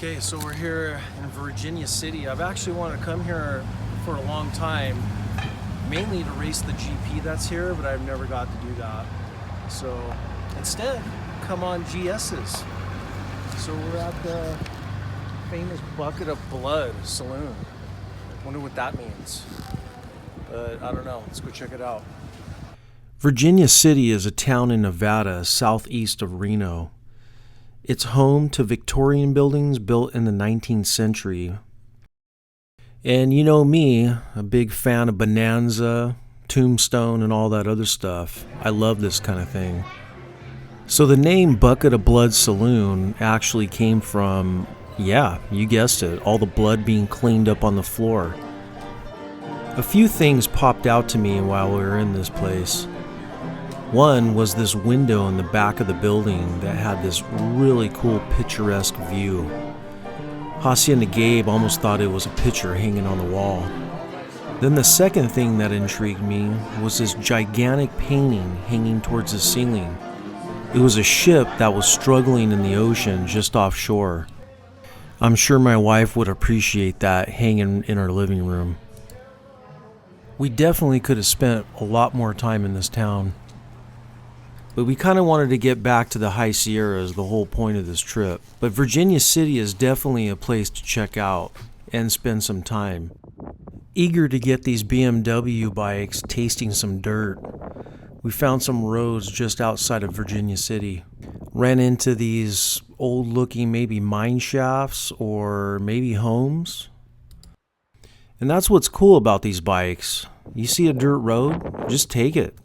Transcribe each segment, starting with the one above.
Okay, so we're here in Virginia City. I've actually wanted to come here for a long time, mainly to race the GP that's here, but I've never got to do that. So instead, come on GS's. So we're at the famous Bucket of Blood Saloon. Wonder what that means. But I don't know. Let's go check it out. Virginia City is a town in Nevada, southeast of Reno. It's home to Victorian buildings built in the 19th century. And you know me, a big fan of Bonanza, Tombstone, and all that other stuff. I love this kind of thing. So the name Bucket of Blood Saloon actually came from, yeah, you guessed it, all the blood being cleaned up on the floor. A few things popped out to me while we were in this place. One was this window in the back of the building that had this really cool picturesque view. Hacienda Gabe almost thought it was a picture hanging on the wall. Then the second thing that intrigued me was this gigantic painting hanging towards the ceiling. It was a ship that was struggling in the ocean just offshore. I'm sure my wife would appreciate that hanging in our living room. We definitely could have spent a lot more time in this town. But we kind of wanted to get back to the High Sierras, the whole point of this trip. But Virginia City is definitely a place to check out and spend some time. Eager to get these BMW bikes tasting some dirt, we found some roads just outside of Virginia City. Ran into these old-looking maybe mine shafts or maybe homes. And that's what's cool about these bikes. You see a dirt road, just take it.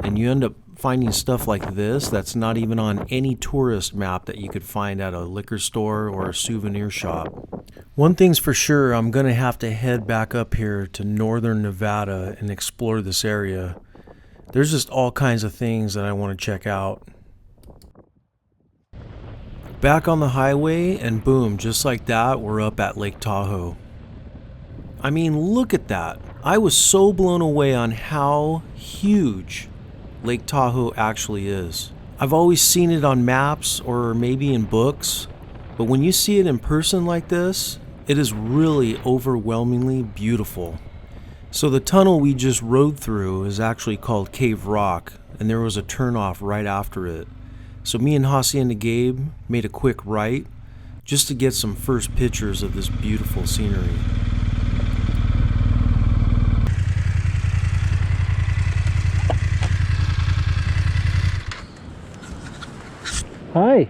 And you end up finding stuff like this that's not even on any tourist map that you could find at a liquor store or a souvenir shop. One thing's for sure, I'm going to have to head back up here to northern Nevada and explore this area. There's just all kinds of things that I want to check out. Back on the highway, and boom, just like that, we're up at Lake Tahoe. I mean, look at that. I was so blown away on how huge Lake Tahoe actually is. I've always seen it on maps or maybe in books, but when you see it in person like this, it is really overwhelmingly beautiful. So the tunnel we just rode through is actually called Cave Rock, and there was a turnoff right after it. So me and Hacienda Gabe made a quick right just to get some first pictures of this beautiful scenery. Hi.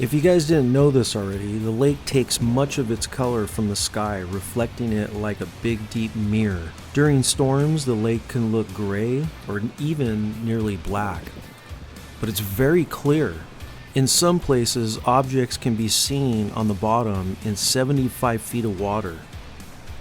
If you guys didn't know this already, the lake takes much of its color from the sky, reflecting it like a big deep mirror. During storms, the lake can look gray or even nearly black, but it's very clear. In some places, objects can be seen on the bottom in 75 feet of water.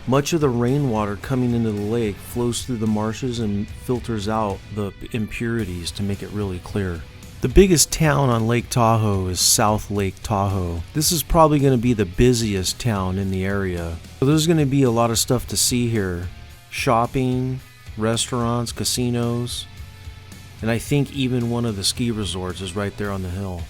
Much of the rainwater coming into the lake flows through the marshes and filters out the impurities to make it really clear. The biggest town on Lake Tahoe is South Lake Tahoe. This is probably going to be the busiest town in the area. So there's going to be a lot of stuff to see here. Shopping, restaurants, casinos, and I think even one of the ski resorts is right there on the hill.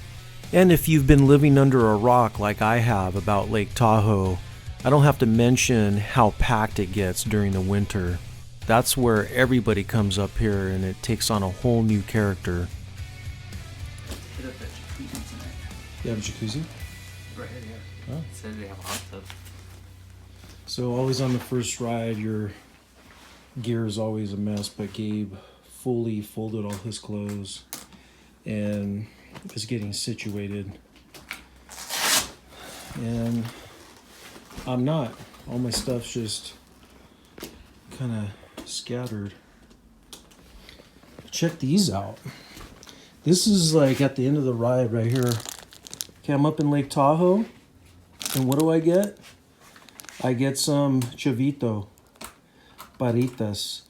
And if you've been living under a rock like I have about Lake Tahoe, I don't have to mention how packed it gets during the winter. That's where everybody comes up here and it takes on a whole new character. You have a jacuzzi? Right here, yeah. Oh. It says they have a hot tub. So always on the first ride, your gear is always a mess, but Gabe fully folded all his clothes and is getting situated. And I'm not. All my stuff's just kind of scattered. Check these out. This is like at the end of the ride right here. Okay, I'm up in Lake Tahoe, and what do I get? I get some chavito, paritas,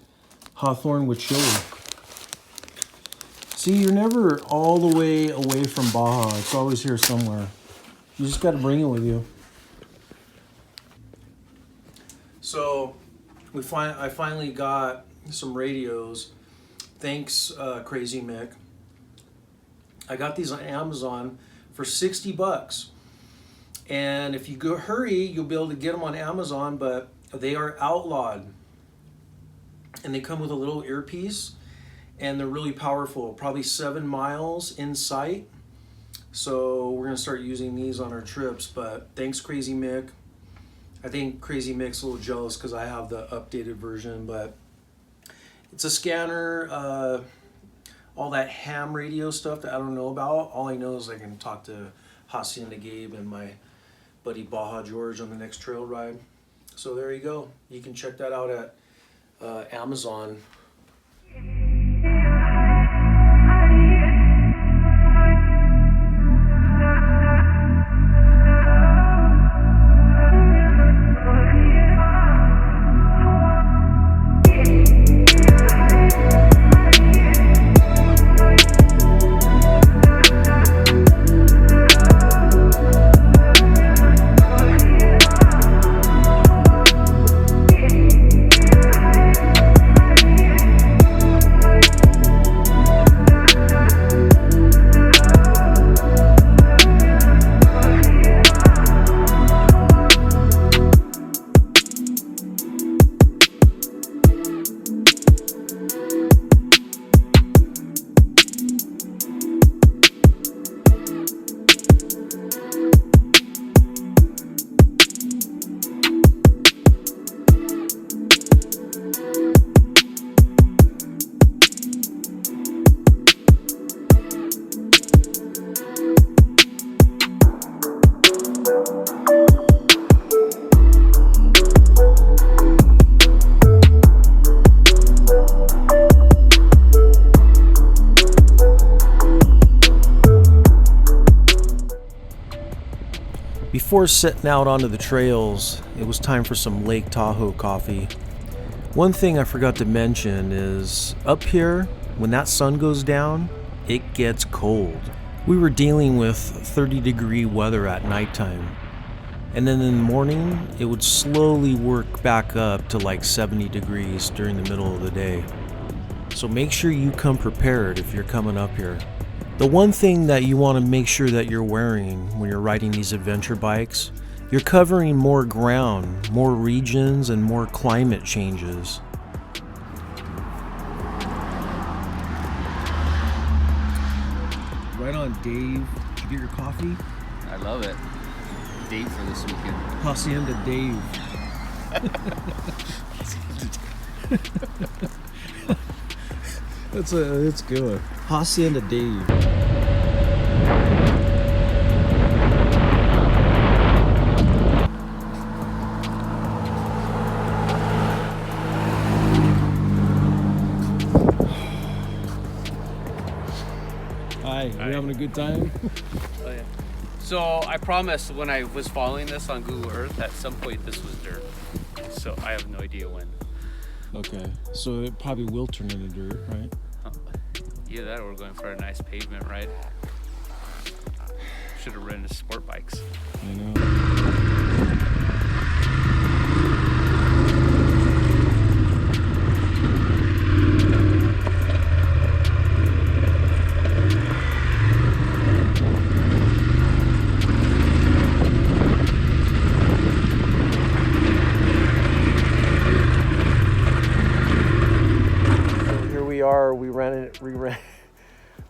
hawthorn with chili. See, you're never all the way away from Baja. It's always here somewhere. You just got to bring it with you. So, I finally got some radios. Thanks, Crazy Mick. I got these on Amazon for $60. And if you go hurry, you'll be able to get them on Amazon, but they are outlawed. And they come with a little earpiece, and they're really powerful, probably 7 miles in sight. So we're gonna start using these on our trips, but thanks Crazy Mick. I think Crazy Mick's a little jealous because I have the updated version, but it's a scanner, all that ham radio stuff that I don't know about. All I know is I can talk to Hacienda Gabe and my buddy Baja George on the next trail ride. So there you go. You can check that out at Amazon. Before setting out onto the trails, it was time for some Lake Tahoe coffee. One thing I forgot to mention is up here, when that sun goes down, it gets cold. We were dealing with 30-degree weather at nighttime, and then in the morning, it would slowly work back up to like 70 degrees during the middle of the day. So make sure you come prepared if you're coming up here. The one thing that you want to make sure that you're wearing when you're riding these adventure bikes, you're covering more ground, more regions, and more climate changes. Right on, Dave. Did you get your coffee? I love it. Date for this weekend. Hacienda Dave. That's good. Hacienda Dave. Hi, you having a good time? Oh yeah. So I promised when I was following this on Google Earth, at some point this was dirt. So I have no idea when. Okay, so it probably will turn into dirt, right? Either that or we're going for a nice pavement ride. Should have rented sport bikes. I know.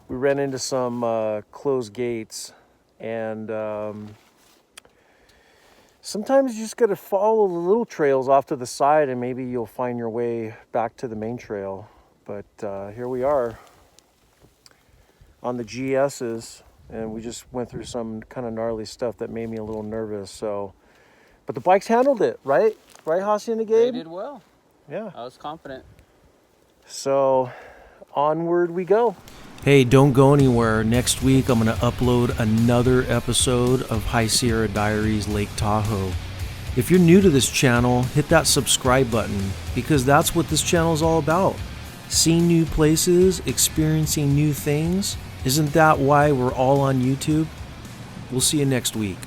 We ran into some closed gates, and sometimes you just got to follow the little trails off to the side, and maybe you'll find your way back to the main trail. But here we are on the GS's, and we just went through some kind of gnarly stuff that made me a little nervous. So, but the bikes handled it, right? Right, Hacienda Gabe? They did well. Yeah. I was confident. So onward we go. Hey, don't go anywhere. Next week, I'm going to upload another episode of High Sierra Diaries Lake Tahoe. If you're new to this channel, hit that subscribe button because that's what this channel is all about. Seeing new places, experiencing new things. Isn't that why we're all on YouTube? We'll see you next week.